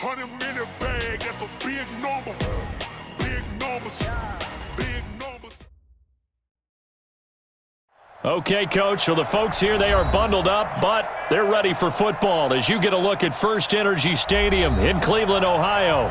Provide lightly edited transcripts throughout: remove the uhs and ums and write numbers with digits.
100 minute bag, that's a big number. Big numbers. Big numbers. Okay, Coach, for the folks here, they are bundled up, but they're ready for football as you get a look at First Energy Stadium in Cleveland, Ohio.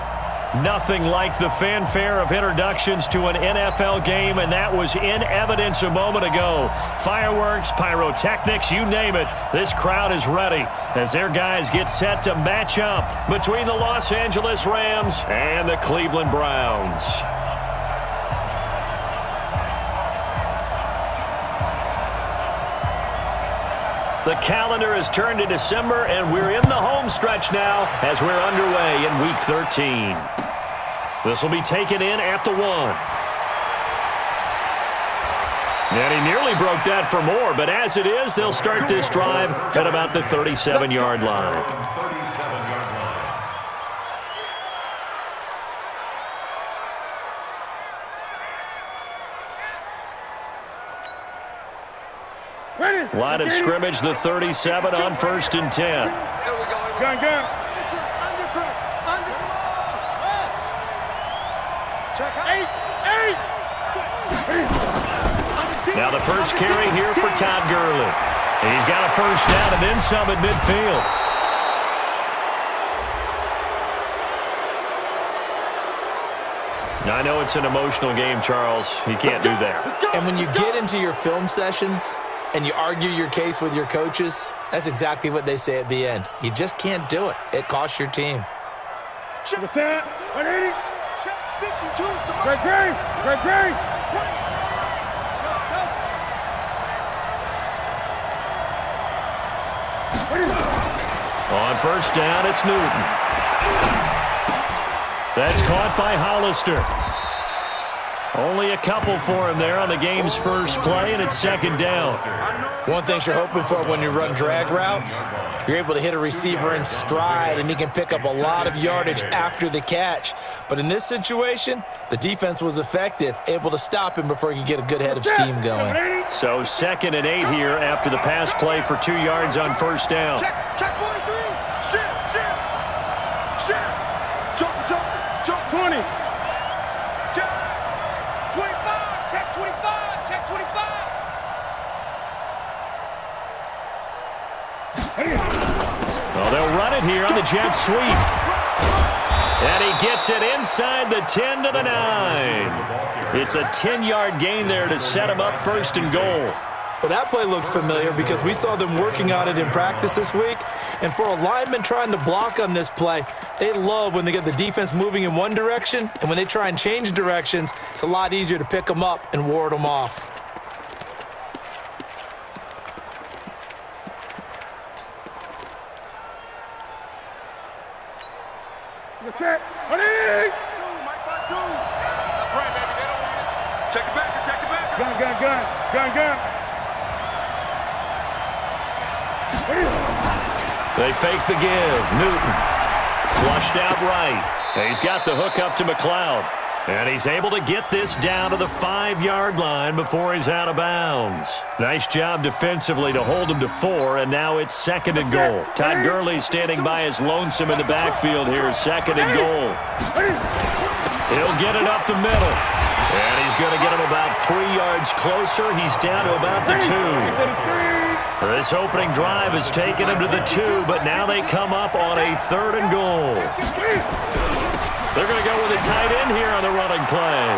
Nothing like the fanfare of introductions to an NFL game, and that was in evidence a moment ago. Fireworks, pyrotechnics, you name it. This crowd is ready as their guys get set to match up between the Los Angeles Rams and the Cleveland Browns. The calendar has turned to December, and we're in the home stretch now as we're underway in Week 13. This will be taken in at the 1. And he nearly broke that for more, but as it is, they'll start this drive at about the 37-yard line. Line of scrimmage, the 37 on 1st and 10. Gun. Now the first carry here for Todd Gurley. He's got a first down and then some at midfield. Now, I know it's an emotional game, Charles. You can't do that. And when you get into your film sessions and you argue your case with your coaches, that's exactly what they say at the end. You just can't do it. It costs your team. What's that? 180. Great. On first down, it's Newton. That's caught by Hollister. Only a couple for him there on the game's first play, and it's second down. One thing you're hoping for when you run drag routes, you're able to hit a receiver in stride, and he can pick up a lot of yardage after the catch. But in this situation, the defense was effective, able to stop him before he could get a good head of steam going. So 2nd and 8 here after the pass play for 2 yards on first down. Check 43. Jump 20. Check 25. Check 25. Check 25. Well, they'll run it here on the jet sweep. And he gets it inside the 10 to the 9. It's a 10-yard gain there to set him up 1st and goal. Well, that play looks familiar because we saw them working on it in practice this week. And for a lineman trying to block on this play, they love when they get the defense moving in one direction. And when they try and change directions, it's a lot easier to pick them up and ward them off. That's right, baby. They don't want it. Check it back. Gun. They fake the give. Newton flushed out right. He's got the hook up to McLeod. And he's able to get this down to the 5-yard line before he's out of bounds. Nice job defensively to hold him to 4, and now it's 2nd and goal. Todd Gurley standing by his lonesome in the backfield here, 2nd and goal. He'll get it up the middle. And he's going to get him about 3 yards closer. He's down to about the 2. This opening drive has taken him to the 2, but now they come up on a 3rd and goal. They're going to go with a tight end here on the running play.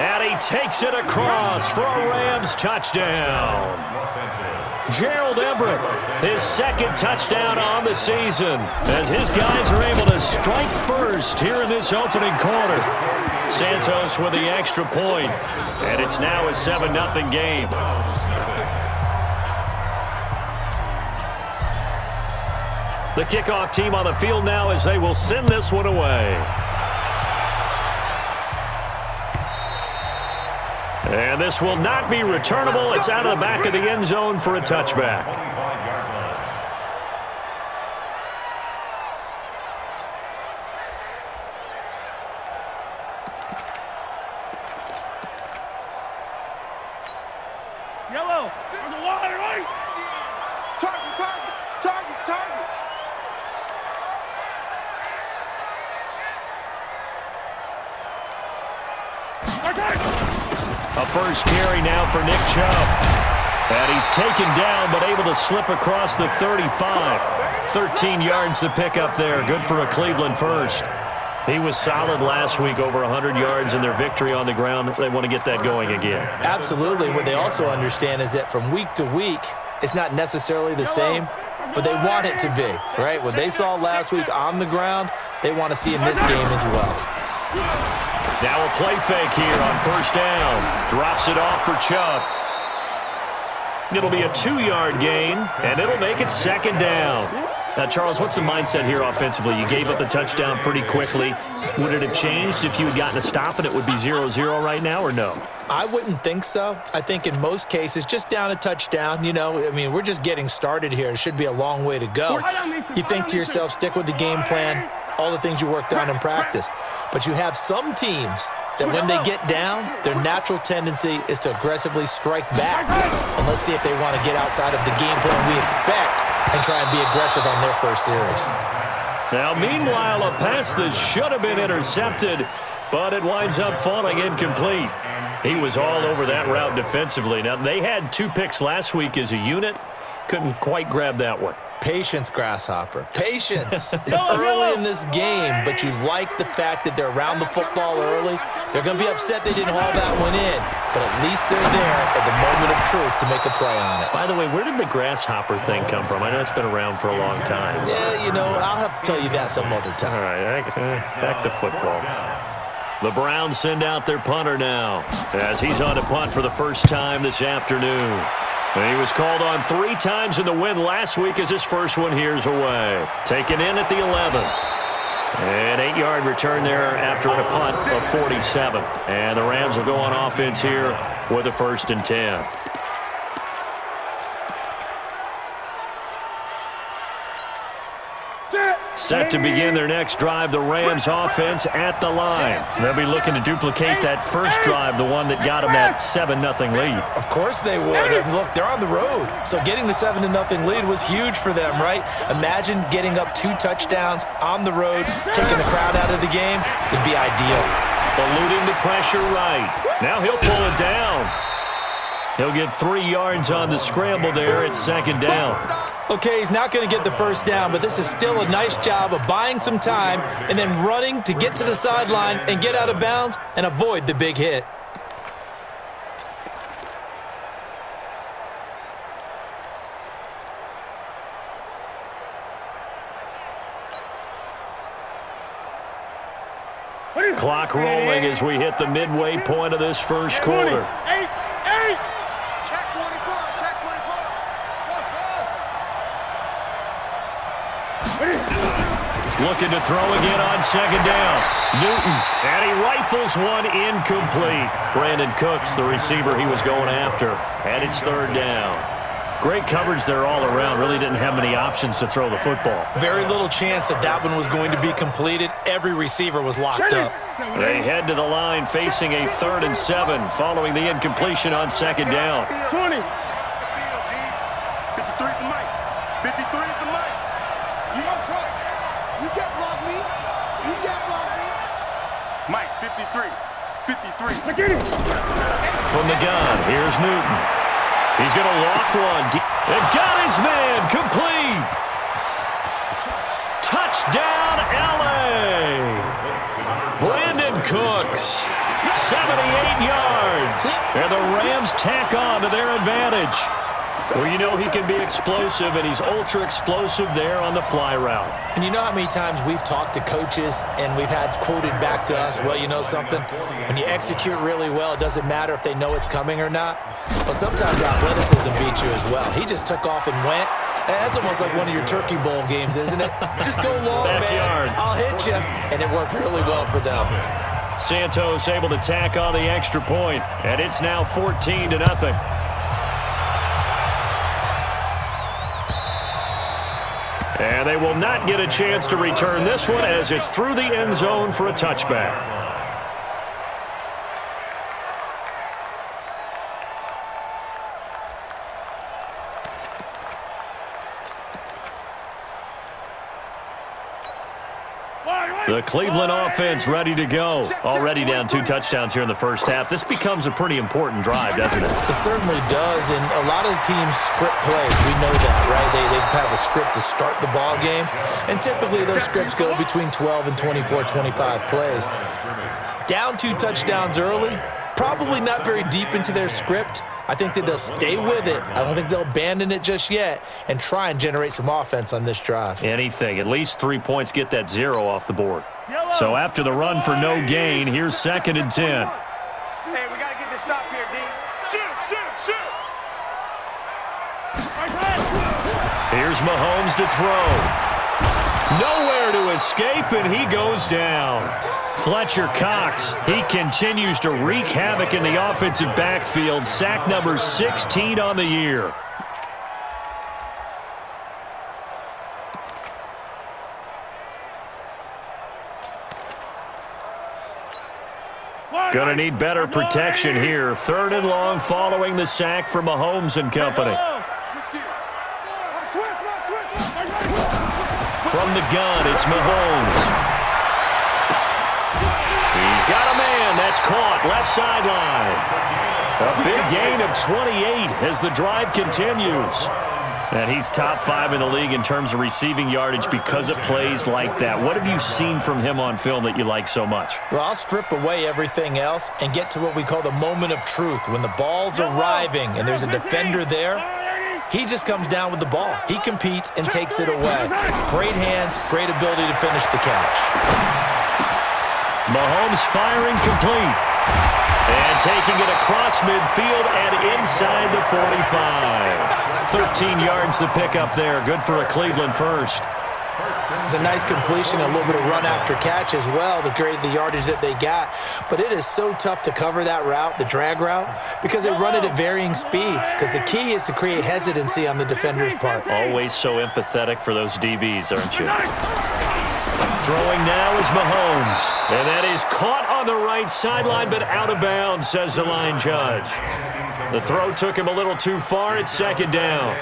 And he takes it across for a Rams touchdown. Gerald Everett, his 2nd touchdown on the season, as his guys are able to strike first here in this opening quarter. Santos with the extra point, and it's now a 7-0 game. The kickoff team on the field now as they will send this one away. And this will not be returnable. It's out of the back of the end zone for a touchback. Yellow. There's a line, right? Target. A first carry now for Nick Chubb. And he's taken down but able to slip across the 35. 13 yards to pick up there. Good for a Cleveland first. He was solid last week, over 100 yards in their victory on the ground. They want to get that going again. Absolutely. What they also understand is that from week to week, it's not necessarily the same, but they want it to be, right? What they saw last week on the ground, they want to see in this game as well. Now a play fake here on first down. Drops it off for Chubb. It'll be a 2-yard gain, and it'll make it second down. Now, Charles, what's the mindset here offensively? You gave up the touchdown pretty quickly. Would it have changed if you had gotten a stop and it would be 0-0 right now, or no? I wouldn't think so. I think in most cases, just down a touchdown, we're just getting started here. It should be a long way to go. You think to yourself, stick with the game plan, all the things you worked on in practice. But you have some teams that when they get down, their natural tendency is to aggressively strike back. And let's see if they want to get outside of the game plan we expect and try and be aggressive on their first series. Now, meanwhile, a pass that should have been intercepted, but it winds up falling incomplete. He was all over that route defensively. Now, they had 2 picks last week as a unit. Couldn't quite grab that one. Patience, Grasshopper. Patience. It's early in this game, but you like the fact that they're around the football early. They're going to be upset they didn't haul that one in, but at least they're there at the moment of truth to make a play on it. By the way, where did the Grasshopper thing come from? I know it's been around for a long time. Yeah, I'll have to tell you that some other time. All right, back to football. The Browns send out their punter now as he's on to punt for the first time this afternoon. And he was called on 3 times in the win last week as his first one here's away. Taken in at the 11. An 8-yard return there after a punt of 47. And the Rams will go on offense here with a 1st and 10. Set to begin their next drive, the Rams offense at the line. They'll be looking to duplicate that first drive, the one that got them that 7-0 lead. Of course they would. And look, they're on the road. So getting the 7-0 lead was huge for them, right? Imagine getting up 2 touchdowns on the road, taking the crowd out of the game. It'd be ideal. Eluding the pressure right. Now he'll pull it down. He'll get 3 yards on the scramble there at 2nd down. Okay, he's not going to get the first down, but this is still a nice job of buying some time and then running to get to the sideline and get out of bounds and avoid the big hit. Clock rolling as we hit the midway point of this first quarter. Looking to throw again on 2nd down. Newton, and he rifles one incomplete. Brandon Cooks, the receiver he was going after, and it's 3rd down. Great coverage there all around. Really didn't have many options to throw the football. Very little chance that one was going to be completed. Every receiver was locked up. They head to the line facing a 3rd and 7 following the incompletion on 2nd down. 20. 53 is the mic. 53 is the mic. You don't try. You can't block me. You can't block me. Mike, 53. 53. Look at it. From the gun, here's Newton. He's going to loft one. And got his man complete. Touchdown, L.A. Brandon Cooks, 78 yards. And the Rams tack on to their advantage. Well, he can be explosive, and he's ultra-explosive there on the fly route. And you know how many times we've talked to coaches and we've had quoted back to us, well, you know something? When you execute really well, it doesn't matter if they know it's coming or not. Well, sometimes athleticism beats you as well. He just took off and went. That's almost like one of your Turkey Bowl games, isn't it? Just go long, Backyard. man. I'll hit you. And it worked really well for them. Santos able to tack on the extra point, and it's now 14-0. And they will not get a chance to return this one as it's through the end zone for a touchback. The Cleveland offense ready to go. Already down 2 touchdowns here in the first half. This becomes a pretty important drive, doesn't it? It certainly does, and a lot of the teams script plays. We know that, right? They have a script to start the ball game, and typically those scripts go between 12 and 24, 25 plays. Down 2 touchdowns early, probably not very deep into their script. I think that they'll stay with it. I don't think they'll abandon it just yet and try and generate some offense on this drive. Anything. At least 3 points, get that 0 off the board. So after the run for no gain, here's 2nd and 10. Hey, we got to get this stop here, D. Shoot! Here's Mahomes to throw. Nowhere to escape, and he goes down. Fletcher Cox, he continues to wreak havoc in the offensive backfield. Sack number 16 on the year. Gonna need better protection here. 3rd and long following the sack from Mahomes and company. From the gun, it's Mahomes. He's got a man. That's caught. Left sideline. A big gain of 28 as the drive continues. And he's top 5 in the league in terms of receiving yardage because of plays like that. What have you seen from him on film that you like so much? Well, I'll strip away everything else and get to what we call the moment of truth. When the ball's arriving and there's a defender there, he just comes down with the ball. He competes and takes it away. Great hands, great ability to finish the catch. Mahomes firing complete. And taking it across midfield and inside the 45. 13 yards to pick up there. Good for a Cleveland first. It's a nice completion, a little bit of run after catch as well to create the yardage that they got. But it is so tough to cover that route, the drag route, because they run it at varying speeds. Because the key is to create hesitancy on the defender's part. Always so empathetic for those DBs, aren't you? Throwing now is Mahomes. And that is caught on the right sideline, but out of bounds, says the line judge. The throw took him a little too far. It's 2nd down.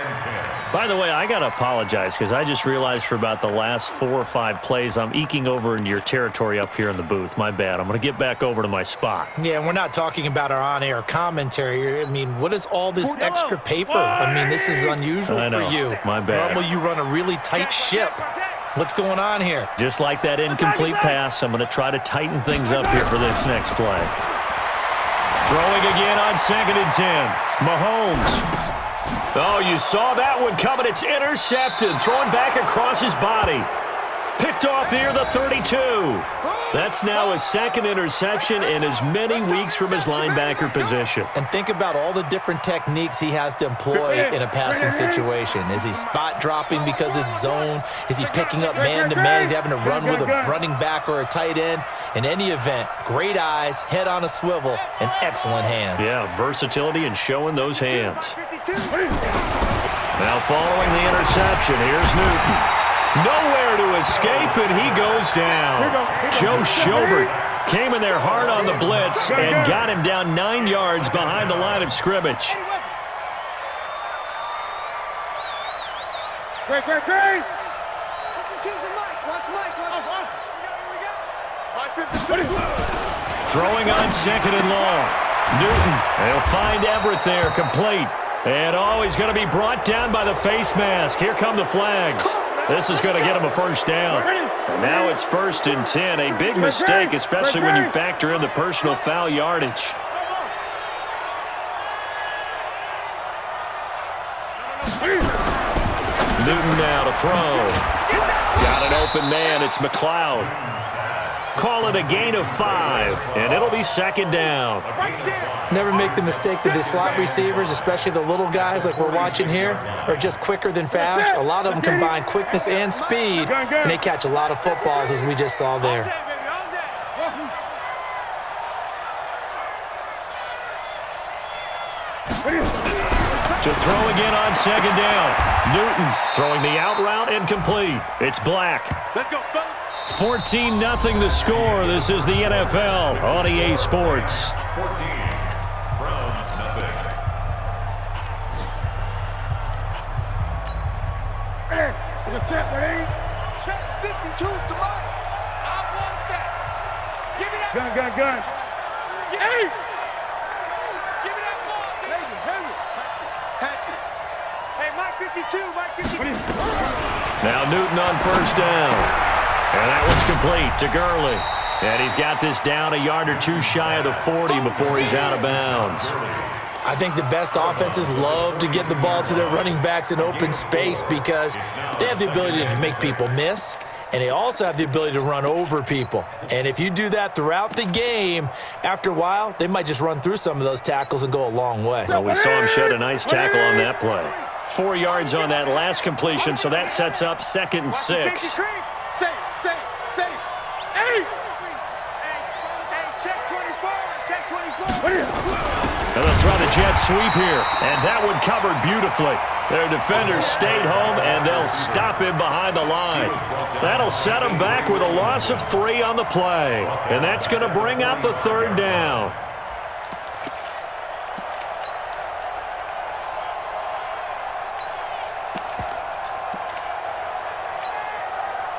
By the way, I got to apologize because I just realized for about the last 4 or 5 plays, I'm eking over into your territory up here in the booth. My bad. I'm going to get back over to my spot. Yeah, and we're not talking about our on-air commentary. I mean, what is all this extra paper? I mean, this is unusual for you. My bad. Normally you run a really tight ship. What's going on here? Just like that incomplete pass, I'm going to try to tighten things up here for this next play. Throwing again on 2nd and 10. Mahomes. Oh, you saw that one coming. It's intercepted. Thrown back across his body. Picked off near the 32. That's now his 2nd interception in as many weeks from his linebacker position. And think about all the different techniques he has to employ in a passing situation. Is he spot dropping because it's zone? Is he picking up man-to-man? Is he having to run with a running back or a tight end? In any event, great eyes, head on a swivel, and excellent hands. Yeah, versatility and showing those hands. Now following the interception, here's Newton. Nowhere to escape, and he goes down. Joe Schobert came in there hard on the blitz and got him down 9 yards behind the line of scrimmage. Great. Throwing on 2nd and long. Newton, they'll find Everett there, complete. And he's going to be brought down by the face mask. Here come the flags. This is going to get him a first down. And now it's 1st and 10. A big mistake, especially when you factor in the personal foul yardage. Newton now to throw. Got an open man. It's McLeod. Call it a gain of 5, and it'll be 2nd down. Never make the mistake that the slot receivers, especially the little guys like we're watching here, are just quicker than fast. A lot of them combine quickness and speed, and they catch a lot of footballs, as we just saw there. To throw again on 2nd down. Newton throwing the out route incomplete. It's Black. Let's go, fellas. 14-0 the score. This is the NFL on EA Sports. 14, Browns, nothing. Hey, check 52 to mine. Gun. Hey! Give me that ball. Patch it. Hey, Mike 52, Mike 52. Now Newton on first down. And that one's complete to Gurley. And he's got this down a yard or two shy of the 40 before he's out of bounds. I think the best offenses love to get the ball to their running backs in open space because they have the ability to make people miss, and they also have the ability to run over people. And if you do that throughout the game, after a while, they might just run through some of those tackles and go a long way. Well, we saw him shed a nice tackle on that play. 4 yards on that last completion, so that sets up 2nd and 6. Say. Hey! Check 24. And they'll try the jet sweep here, and that one covered beautifully. Their defenders stayed home, and they'll stop him behind the line. That'll set him back with a loss of 3 on the play, and that's going to bring up a 3rd down.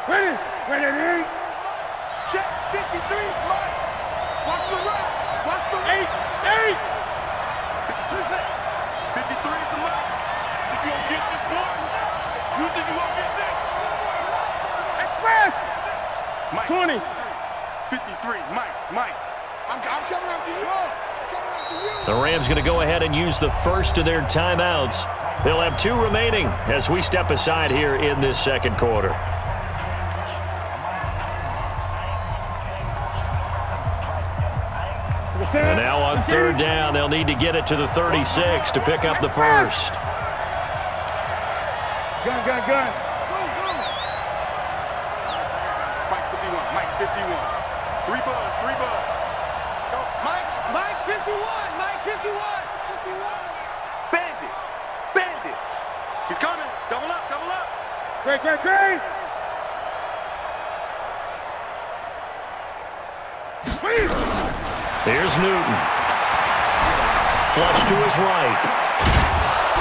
Ready. Check 53, Mike. Watch the right. Watch the 8. 53 is the mark. Think you gonna get this one? You think you gonna get this? Express! Mike. 20. 53, Mike. I'm coming after you. The Rams going to go ahead and use the first of their timeouts. They'll have 2 remaining as we step aside here in this 2nd quarter. And now on 3rd down, they'll need to get it to the 36 to pick up the first. Gun. Go. Mike 51. 3 buzz. Go. Mike 51. Bandit. He's coming. Double up. Great. Here's Newton. Flush to his right.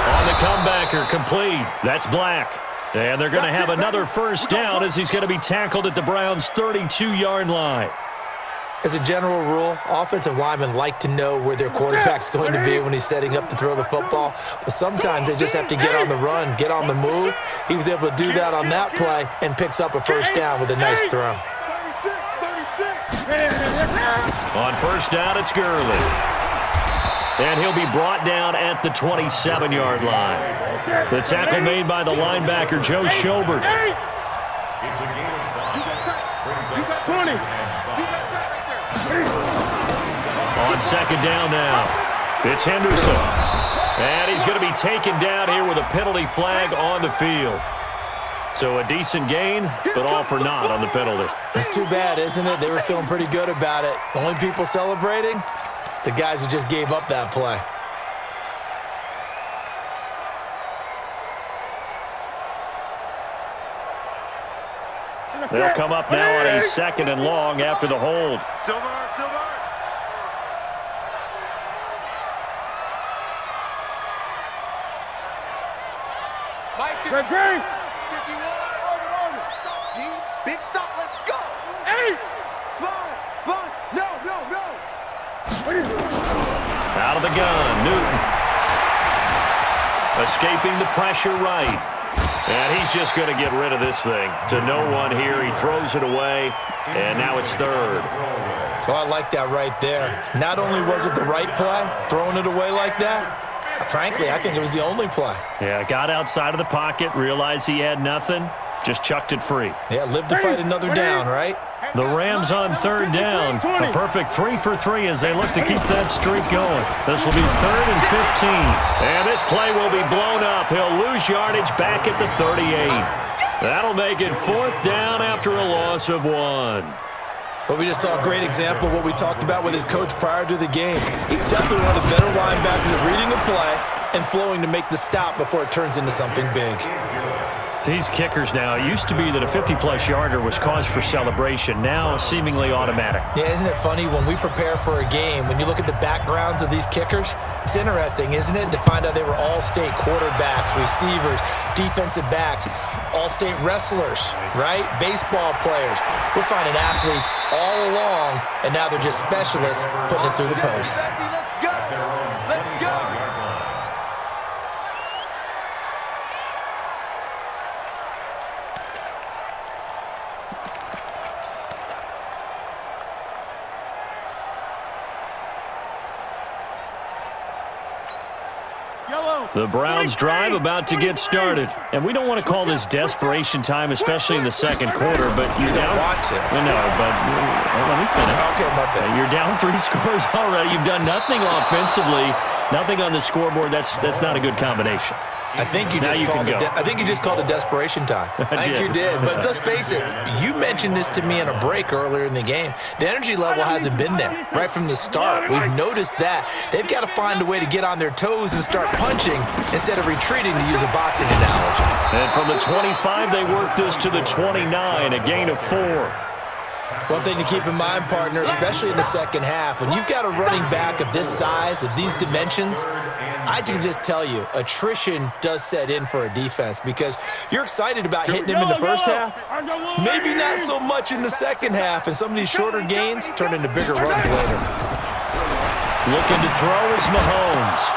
On the comebacker, complete. That's Black. And they're going to have another first down as he's going to be tackled at the Browns' 32-yard line. As a general rule, offensive linemen like to know where their quarterback's going to be when he's setting up to throw the football. But sometimes they just have to get on the run, get on the move. He was able to do that on that play and picks up a first down with a nice throw. 36. On first down, it's Gurley. And he'll be brought down at the 27-yard line. The tackle made by the linebacker, Joe Schobert. It's a game of 5. You got 20. On 2nd down now, it's Henderson. And he's going to be taken down here with a penalty flag on the field. So a decent gain, but all for naught on the penalty. It's too bad, isn't it? They were feeling pretty good about it. The only people celebrating, the guys who just gave up that play. They'll come up now on a 2nd and long after the hold. Silver. Mike, great. 51. Big stop, let's go. 8. Sponge. No. Out of the gun, Newton. Escaping the pressure right. And he's just going to get rid of this thing. To no one here, he throws it away, and now it's 3rd. Oh, I like that right there. Not only was it the right play, throwing it away like that, frankly, I think it was the only play. Yeah, got outside of the pocket, realized he had nothing, just chucked it free. Yeah, live to fight another down, right? The Rams on 3rd down. A perfect 3 for 3 as they look to keep that streak going. This will be 3rd and 15. And this play will be blown up. He'll lose yardage back at the 38. That'll make it 4th down after a loss of 1. But we just saw a great example of what we talked about with his coach prior to the game. He's definitely one of the better linebackers at reading a play and flowing to make the stop before it turns into something big. These kickers now, it used to be that a 50-plus yarder was cause for celebration. Now, seemingly automatic. Yeah, isn't it funny when we prepare for a game, when you look at the backgrounds of these kickers, it's interesting, isn't it, to find out they were all-state quarterbacks, receivers, defensive backs, all-state wrestlers, right? Baseball players. We're finding athletes all along, and now they're just specialists putting it through the posts. The Browns drive about to get started. And we don't want to call this desperation time, especially in the second quarter, but you don't want to. No, but let me finish. Okay, my bad. You're down 3 scores already. You've done nothing offensively, nothing on the scoreboard. That's not a good combination. I think you just called it desperation time. I think you did. But let's face it, you mentioned this to me in a break earlier in the game. The energy level hasn't been there right from the start. We've noticed that. They've got to find a way to get on their toes and start punching instead of retreating, to use a boxing analogy. And from the 25, they work this to the 29, a gain of 4. One thing to keep in mind, partner, especially in the second half, when you've got a running back of this size, of these dimensions, I can just tell you, attrition does set in for a defense because you're excited about hitting him in the first half, maybe not so much in the second half, and some of these shorter gains turn into bigger runs later. Looking to throw is Mahomes.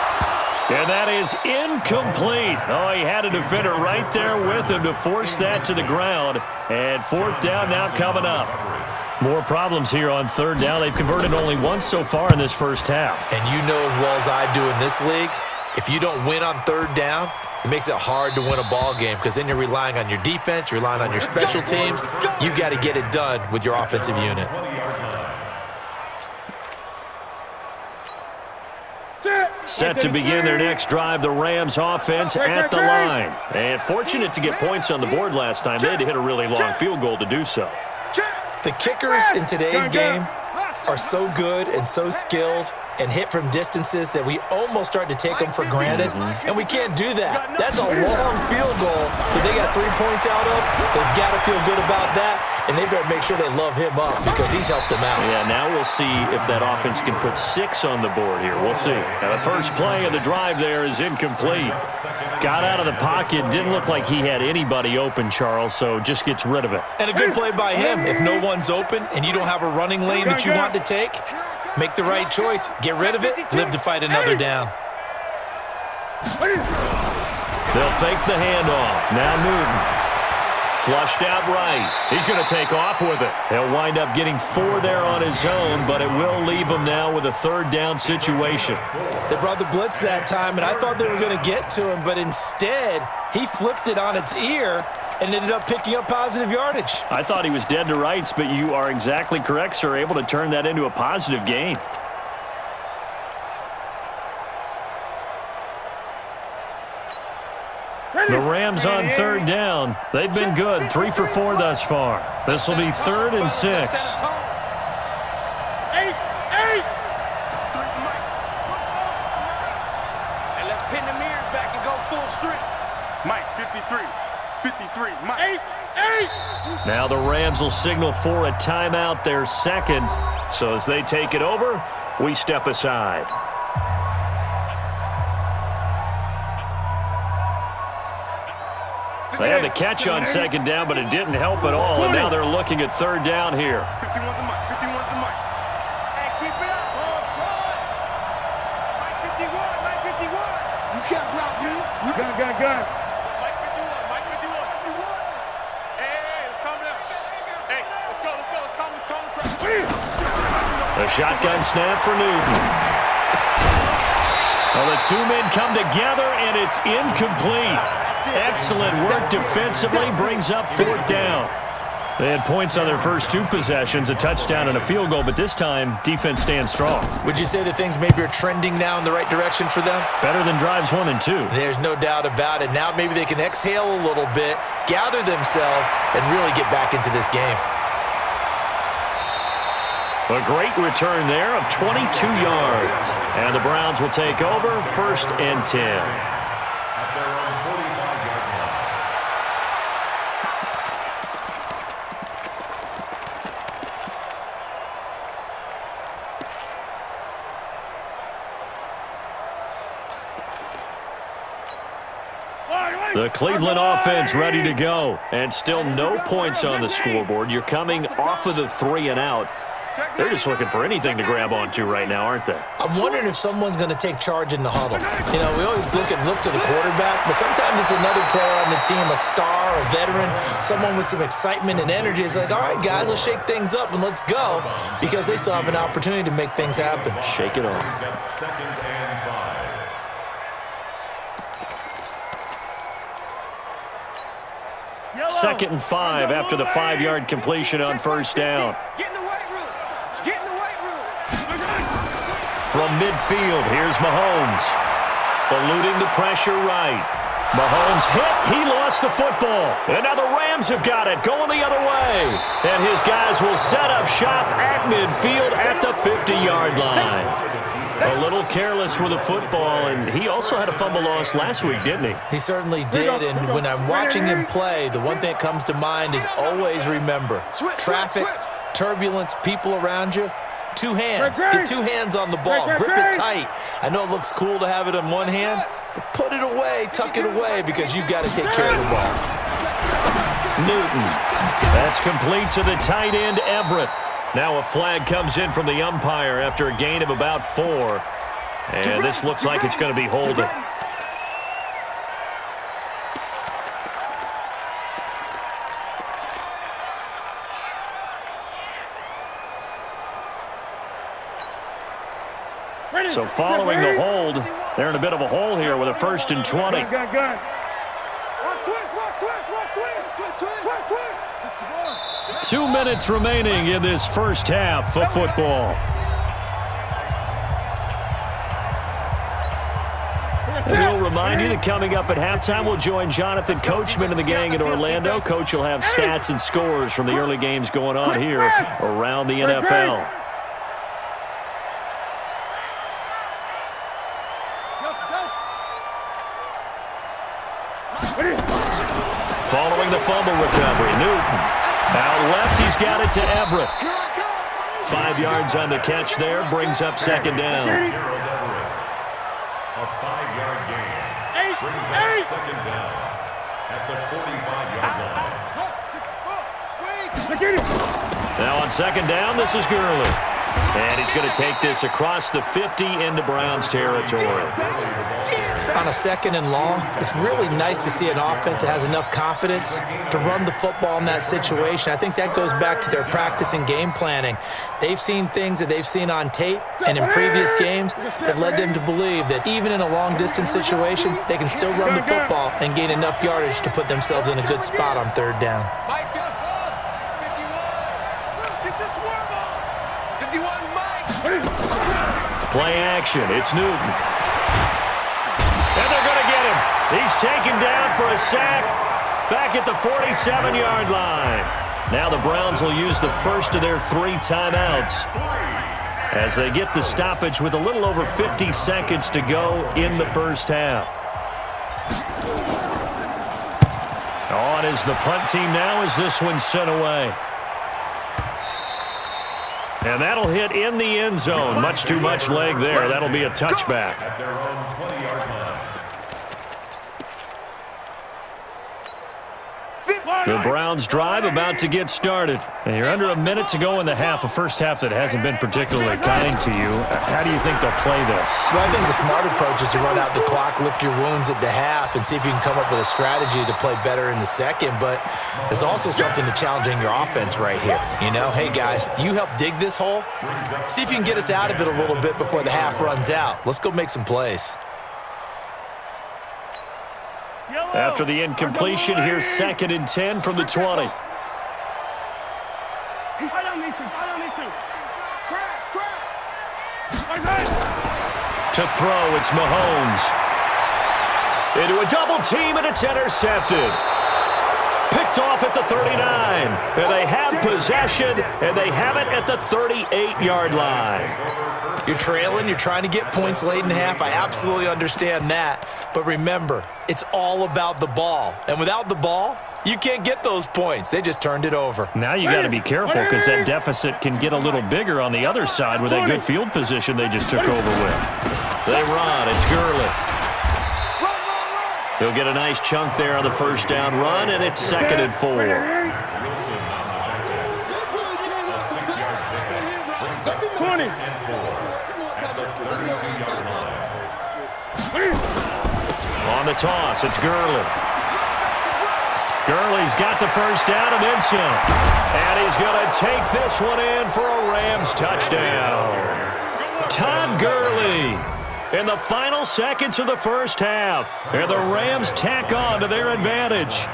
And that is incomplete. Oh, he had a defender right there with him to force that to the ground. And fourth down now coming up. More problems here on third down. They've converted only once so far in this first half. And you know as well as I do in this league, if you don't win on third down, it makes it hard to win a ball game because then you're relying on your defense, you're relying on your special teams. You've got to get it done with your offensive unit. Set to begin their next drive, the Rams offense at the line. And fortunate to get points on the board last time. They had to hit a really long field goal to do so. The kickers in today's game are so good and so skilled and hit from distances that we almost start to take them for granted, and we can't do that. That's a long field goal that they got 3 points out of. They've got to feel good about that, and they better make sure they love him up because he's helped them out. Yeah, now we'll see if that offense can put 6 on the board here. We'll see. Now the first play of the drive there is incomplete. Got out of the pocket. Didn't look like he had anybody open, Charles, so just gets rid of it. And a good play by him. If no one's open and you don't have a running lane that you want to take, make the right choice. Get rid of it. Live to fight another down. They'll fake the handoff. Now Newton. Flushed out right. He's going to take off with it. He'll wind up getting 4 there on his own, but it will leave him now with a third down situation. They brought the blitz that time, and I thought they were going to get to him, but instead, he flipped it on its ear and ended up picking up positive yardage. I thought he was dead to rights, but you are exactly correct, sir, able to turn that into a positive gain. The Rams on third down. They've been good, 3 for 4 thus far. This will be 3rd and 6. 8. And let's pin the mirrors back and go full strip. Mike, 53. 53. Mike. 8. Now the Rams will signal for a timeout, their second. So as they take it over, we step aside. They had the catch on second down, but it didn't help at all. And now they're looking at third down here. 51 to Mike. 51 to Mike. Hey, keep it up. Mike 51. Mike 51. You can't block me. Gun. Mike 51. Mike 51. Hey, it's coming up. Hey, let's go. A shotgun snap for Newton. Well, the 2 men come together, and it's incomplete. Excellent work defensively, brings up 4th down. They had points on their first 2 possessions, a touchdown and a field goal, but this time, defense stands strong. Would you say that things maybe are trending now in the right direction for them? Better than drives 1 and 2. There's no doubt about it. Now maybe they can exhale a little bit, gather themselves, and really get back into this game. A great return there of 22 yards. And the Browns will take over, 1st and 10. The Cleveland offense ready to go. And still no points on the scoreboard. You're coming off of the 3 and out. They're just looking for anything to grab onto right now, aren't they? I'm wondering if someone's going to take charge in the huddle. You know, we always look to the quarterback, but sometimes it's another player on the team, a star, a veteran, someone with some excitement and energy. It's like, all right, guys, let's shake things up and let's go, because they still have an opportunity to make things happen. Shake it off. Second and 5. Second and 5 after the 5-yard completion on first down. Get in the weight room. Get in the weight room. From midfield, here's Mahomes. Eluding the pressure right. Mahomes hit. He lost the football. And now the Rams have got it, going the other way. And his guys will set up shop at midfield at the 50-yard line. A little careless with the football, and he also had a fumble loss last week, didn't he? He certainly did, and when I'm watching him play, the one thing that comes to mind is always remember, traffic, turbulence, people around you, 2 hands. Get 2 hands on the ball. Grip it tight. I know it looks cool to have it on one hand, but put it away, tuck it away, because you've got to take care of the ball. Newton. That's complete to the tight end, Everett. Now a flag comes in from the umpire after a gain of about 4. And this looks like it's going to be holding. So following the hold, they're in a bit of a hole here with a 1st and 20. Gun. 2 minutes remaining in this first half of football. And we'll remind you that coming up at halftime, we'll join Jonathan Coachman and the gang in Orlando. Coach will have stats and scores from the early games going on here around the NFL. Following the fumble recovery, Newton. Out left, he's got it to Everett. 5 yards on the catch there, brings up second down. A 5-yard gain. Brings up second down at the 45-yard line. Now on second down, this is Gurley. And he's going to take this across the 50 into Browns territory. On a 2nd and long, it's really nice to see an offense that has enough confidence to run the football in that situation. I think that goes back to their practice and game planning. They've seen things that they've seen on tape and in previous games that led them to believe that even in a long-distance situation, they can still run the football and gain enough yardage to put themselves in a good spot on 3rd down. Play action, it's Newton. And they're going to get him. He's taken down for a sack back at the 47-yard line. Now the Browns will use the first of their 3 timeouts as they get the stoppage with a little over 50 seconds to go in the first half. On is the punt team now as this one's sent away. And that'll hit in the end zone. Much too much leg there. That'll be a touchback. At their own 20-yard line. The Browns drive about to get started. And you're under a minute to go in the half, a first half that hasn't been particularly kind to you. How do you think they'll play this? Well, I think the smart approach is to run out the clock, lick your wounds at the half, and see if you can come up with a strategy to play better in the second. But there's also something to challenging your offense right here. You know, hey, guys, you help dig this hole. See if you can get us out of it a little bit before the half runs out. Let's go make some plays. After the incompletion, here's 2nd and 10 from the 20. To throw, it's Mahomes. Into a double team, and it's intercepted. Picked off at the 39. And they have possession, and they have it at the 38-yard line. You're trailing, you're trying to get points late in the half. I absolutely understand that. But remember, it's all about the ball. And without the ball, you can't get those points. They just turned it over. Now you got to be careful because that deficit can get a little bigger on the other side with that good field position they just took over with. They run. It's Gurley. He'll get a nice chunk there on the first down run, and it's 2nd and 4. Wilson on the tackle. A 6-yard pickup brings up 2nd and 4 at the 32-yard line. On the toss, it's Gurley. Gurley's got the first down and then some. And he's going to take this one in for a Rams touchdown. Todd Gurley in the final seconds of the first half. And the Rams tack on to their advantage.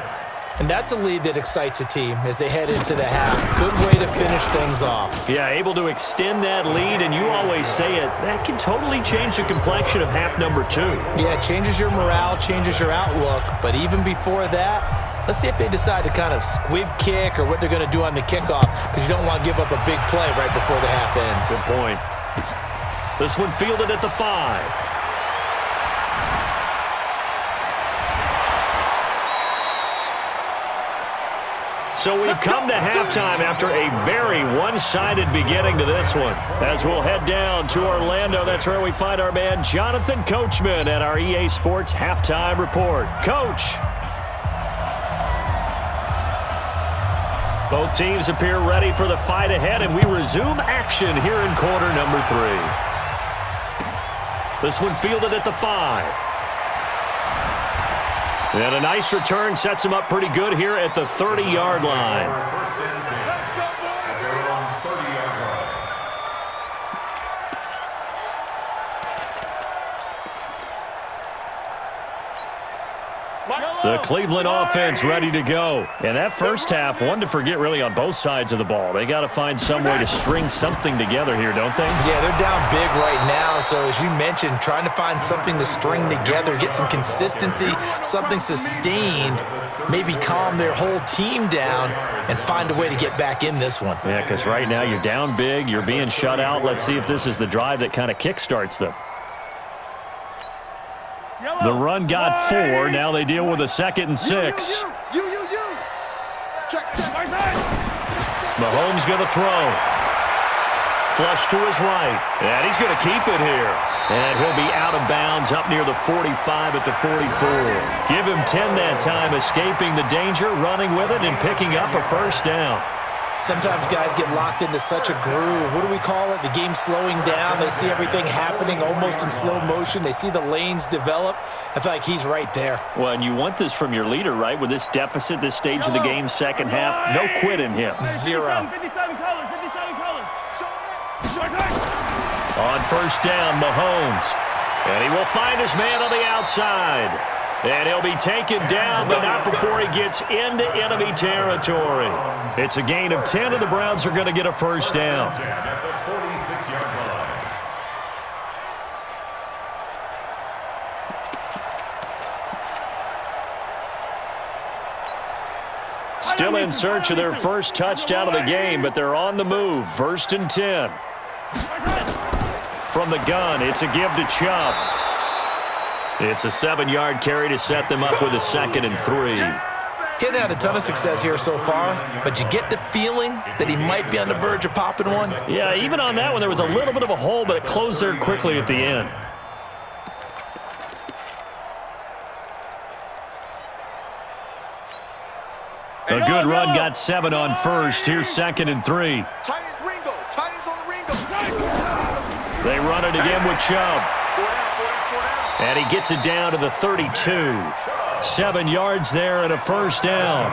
And that's a lead that excites a team as they head into the half. Good way to finish things off. Yeah, able to extend that lead, and you always say it, that can totally change the complexion of half number 2. Yeah, it changes your morale, changes your outlook. But even before that, let's see if they decide to kind of squib kick or what they're going to do on the kickoff, because you don't want to give up a big play right before the half ends. Good point. This one fielded at the 5. So we've come to halftime after a very one-sided beginning to this one. As we'll head down to Orlando, that's where we find our man Jonathan Coachman at our EA Sports Halftime Report. Coach. Both teams appear ready for the fight ahead, and we resume action here in quarter number 3. This one fielded at the 5. And a nice return sets him up pretty good here at the 30-yard line. First and 10 at their own 30-yard line. The Cleveland offense ready to go. And that first half, one to forget really on both sides of the ball. They got to find some way to string something together here, don't they? Yeah, they're down big right now. So as you mentioned, trying to find something to string together, get some consistency, something sustained, maybe calm their whole team down and find a way to get back in this one. Yeah, because right now you're down big, you're being shut out. Let's see if this is the drive that kind of kickstarts them. The run got 4. Now they deal with a 2nd and 6. Mahomes going to throw. Flush to his right. And he's going to keep it here. And he'll be out of bounds up near the 45 at the 44. Give him 10 that time, escaping the danger, running with it, and picking up a first down. Sometimes guys get locked into such a groove. What do we call it? The game's slowing down. They see everything happening almost in slow motion. They see the lanes develop. I feel like he's right there. Well, and you want this from your leader, right? With this deficit, this stage of the game, second half, no quit in him. 0. 57 colors. On first down, Mahomes. And he will find his man on the outside. And he'll be taken down, but not before he gets into enemy territory. It's a gain of 10, and the Browns are going to get a first down. At the 46-yard line. Still in search of their first touchdown of the game, but they're on the move. 1st and 10. From the gun, it's a give to Chubb. It's a 7-yard carry to set them up with a 2nd and 3. He's had a ton of success here so far, but you get the feeling that he might be on the verge of popping one. Yeah, even on that one, there was a little bit of a hole, but it closed there quickly at the end. A good run, got 7 on first. Here's 2nd and 3. They run it again with Chubb. And he gets it down to the 32. 7 yards there and a first down.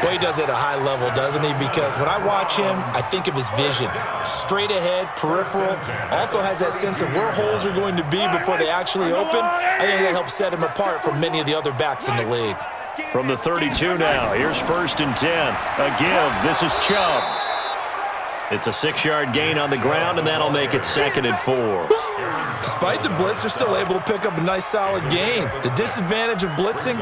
Well, he does it at a high level, doesn't he? Because when I watch him, I think of his vision. Straight ahead, peripheral. Also has that sense of where holes are going to be before they actually open. I think that helps set him apart from many of the other backs in the league. From the 32 now, here's 1st and 10. A give. This is Chubb. It's a 6-yard gain on the ground, and that'll make it 2nd and 4. Despite the blitz, they're still able to pick up a nice solid gain. The disadvantage of blitzing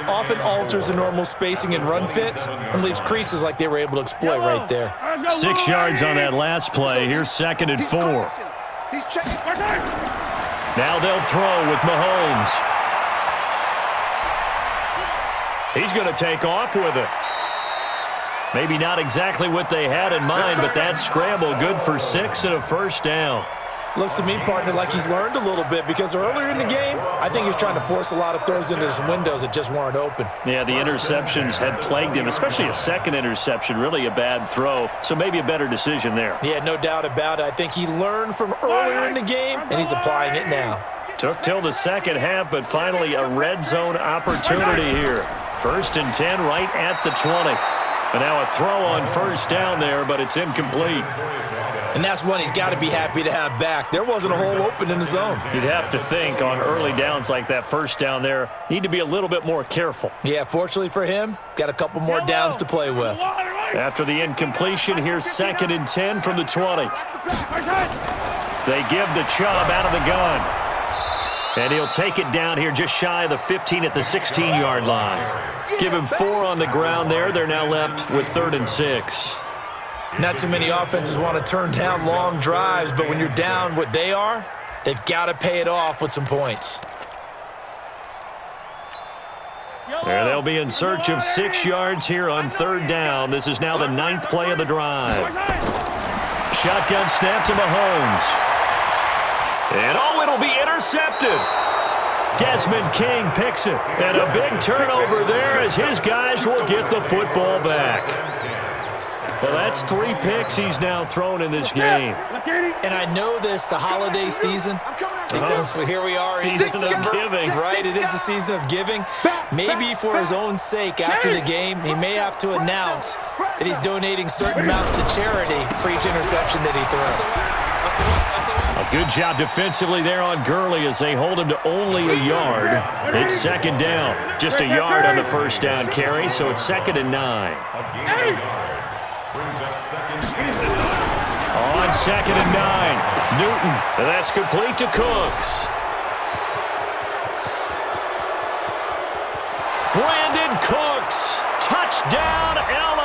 often alters the normal spacing and run fits and leaves creases like they were able to exploit right there. 6 yards on that last play. Here's 2nd and 4. Now they'll throw with Mahomes. He's going to take off with it. Maybe not exactly what they had in mind, but that scramble good for 6 and a first down. Looks to me, partner, like he's learned a little bit because earlier in the game, I think he was trying to force a lot of throws into some windows that just weren't open. Yeah, the interceptions had plagued him, especially a second interception, really a bad throw, so maybe a better decision there. Yeah, no doubt about it. I think he learned from earlier in the game, and he's applying it now. Took till the second half, but finally a red zone opportunity here. 1st and 10 right at the 20. And now a throw on first down there, but it's incomplete. And that's one he's got to be happy to have back. There wasn't a hole open in the zone. You'd have to think on early downs like that first down there, need to be a little bit more careful. Yeah, fortunately for him, got a couple more downs to play with. After the incompletion, here's 2nd and 10 from the 20. They give the Chubb out of the gun. And he'll take it down here just shy of the 15 at the 16-yard line. Give him 4 on the ground there. They're now left with 3rd and 6. Not too many offenses want to turn down long drives, but when you're down what they are, they've got to pay it off with some points. There they'll be in search of 6 yards here on 3rd down. This is now the 9th play of the drive. Shotgun snap to Mahomes. And it'll be intercepted. Desmond King picks it. And a big turnover there as his guys will get the football back. Well, that's 3 picks he's now thrown in this game. And I know this, the holiday season, because here we are in Season of giving. Right, it is the season of giving. Maybe for his own sake after the game, he may have to announce that he's donating certain amounts to charity for each interception that he throws. A good job defensively there on Gurley as they hold him to only a yard. It's 2nd down. Just a yard on the first down carry, so it's 2nd and 9. On 2nd and 9, Newton, and that's complete to Cooks. Brandon Cooks, touchdown LA!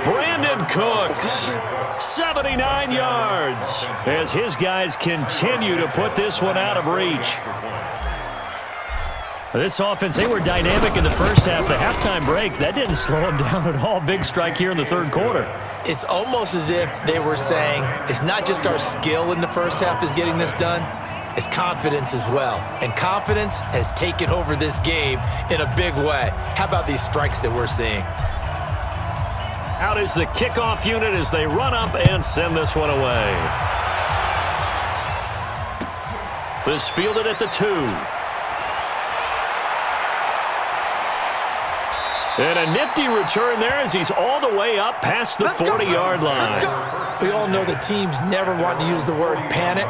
Brandon Cooks, 79 yards, as his guys continue to put this one out of reach. This offense, they were dynamic in the first half. The halftime break, that didn't slow them down at all. Big strike here in the 3rd quarter. It's almost as if they were saying, it's not just our skill in the first half that's getting this done, it's confidence as well. And confidence has taken over this game in a big way. How about these strikes that we're seeing? Out is the kickoff unit as they run up and send this one away. This fielded at the 2. And a nifty return there as he's all the way up past the 40-yard line. We all know the teams never want to use the word panic,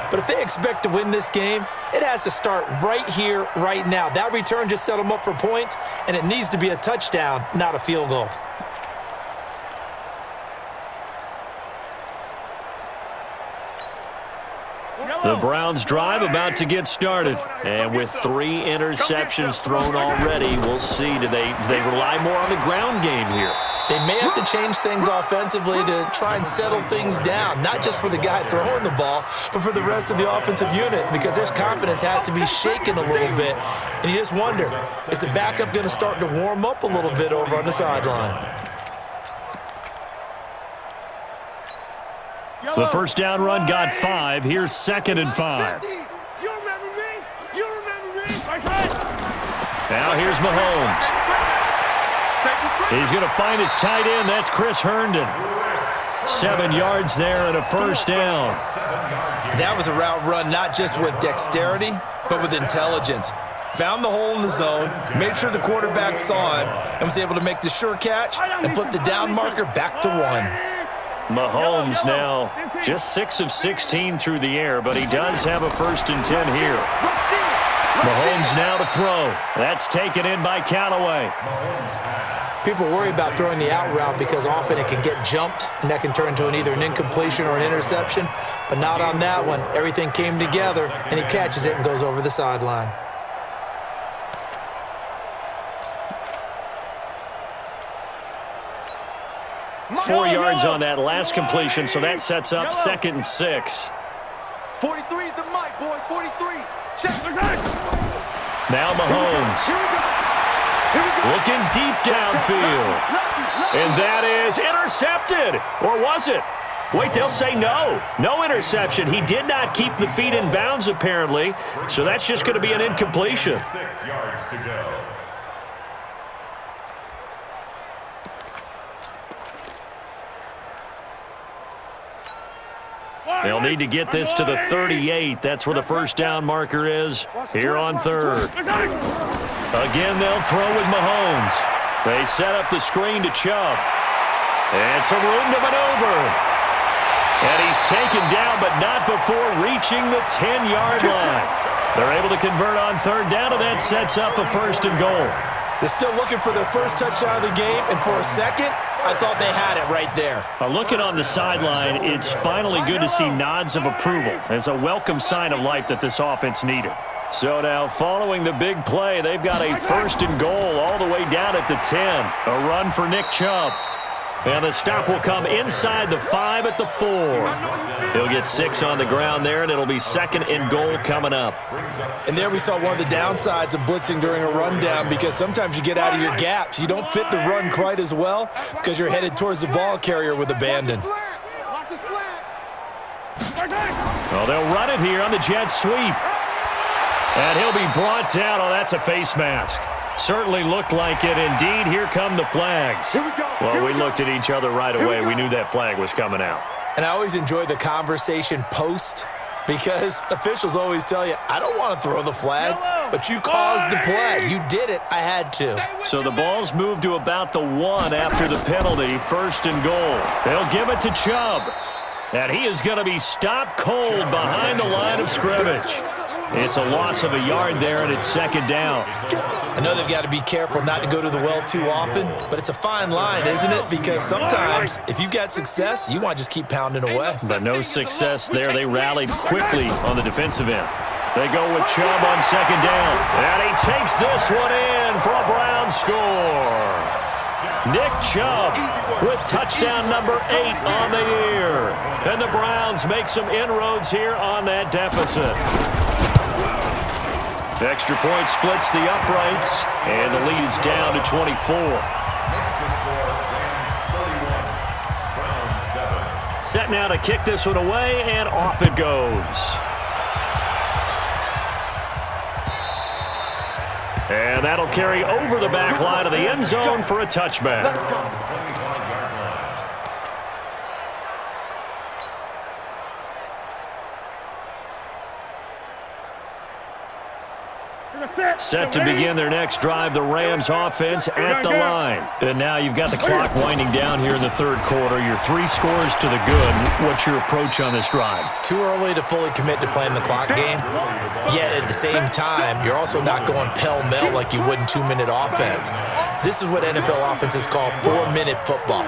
but if they expect to win this game, it has to start right here, right now. That return just set them up for points, and it needs to be a touchdown, not a field goal. The Browns drive about to get started. And with 3 interceptions thrown already, we'll see. Do they rely more on the ground game here? They may have to change things offensively to try and settle things down, not just for the guy throwing the ball, but for the rest of the offensive unit, because their confidence has to be shaken a little bit. And you just wonder, is the backup going to start to warm up a little bit over on the sideline? The first down run got 5. Here's 2nd and 5. Now here's Mahomes. He's going to find his tight end. That's Chris Herndon. 7 yards there and a first down. That was a route run not just with dexterity, but with intelligence. Found the hole in the zone, made sure the quarterback saw him, and was able to make the sure catch and flip the down marker back to 1. Mahomes now just 6 of 16 through the air, but he does have a 1st and 10 here. Mahomes now to throw. That's taken in by Callaway. People worry about throwing the out route because often it can get jumped, and that can turn into either an incompletion or an interception, but not on that one. Everything came together, and he catches it and goes over the sideline. Four yards on that last completion, so that sets up 2nd and 6. 43 is the mic, boy. 43. Now Mahomes. Looking deep downfield. And that is intercepted. Or was it? Wait, they'll say no. No interception. He did not keep the feet in bounds, apparently, so that's just going to be an incompletion. 6 yards to go. They'll need to get this to the 38. That's where the first down marker is here on third. Again, they'll throw with Mahomes. They set up the screen to Chubb. And some room to maneuver. And he's taken down, but not before reaching the 10-yard line. They're able to convert on third down, and that sets up a first and goal. They're still looking for their first touchdown of the game, and for a second, I thought they had it right there. Looking on the sideline, it's finally good to see nods of approval as a welcome sign of life that this offense needed. So now, following the big play, they've got a first and goal all the way down at the 10. A run for Nick Chubb. And the stop will come inside the 5 at the 4. He'll get 6 on the ground there, and it'll be second and goal coming up. And there we saw one of the downsides of blitzing during a rundown, because sometimes you get out of your gaps. You don't fit the run quite as well because you're headed towards the ball carrier with abandon. Well, they'll run it here on the jet sweep. And he'll be brought down. Oh, that's a face mask. Certainly looked like it. Indeed, here come the flags. Well, we looked at each other right away. We knew that flag was coming out. And I always enjoy the conversation post, because officials always tell you, I don't want to throw the flag, but you caused the play. You did it. I had to. So the ball's moved to about the 1 after the penalty, first and goal. They'll give it to Chubb. And he is going to be stopped cold behind the line of scrimmage. It's a loss of a yard there, and it's second down. I know they've got to be careful not to go to the well too often, but it's a fine line, isn't it? Because sometimes, if you've got success, you want to just keep pounding away. But no success there. They rallied quickly on the defensive end. They go with Chubb on second down. And he takes this one in for a Brown score. Nick Chubb with touchdown number 8 on the year. And the Browns make some inroads here on that deficit. Extra point splits the uprights, and the lead is down to 24. Set now to kick this one away, and off it goes. And that'll carry over the back line of the end zone for a touchback. Set to begin their next drive, the Rams offense at the line. And now you've got the clock winding down here in the third quarter. You're 3 scores to the good. What's your approach on this drive? Too early to fully commit to playing the clock game. Yet at the same time, you're also not going pell-mell like you would in 2-minute offense. This is what NFL offenses call 4-minute football.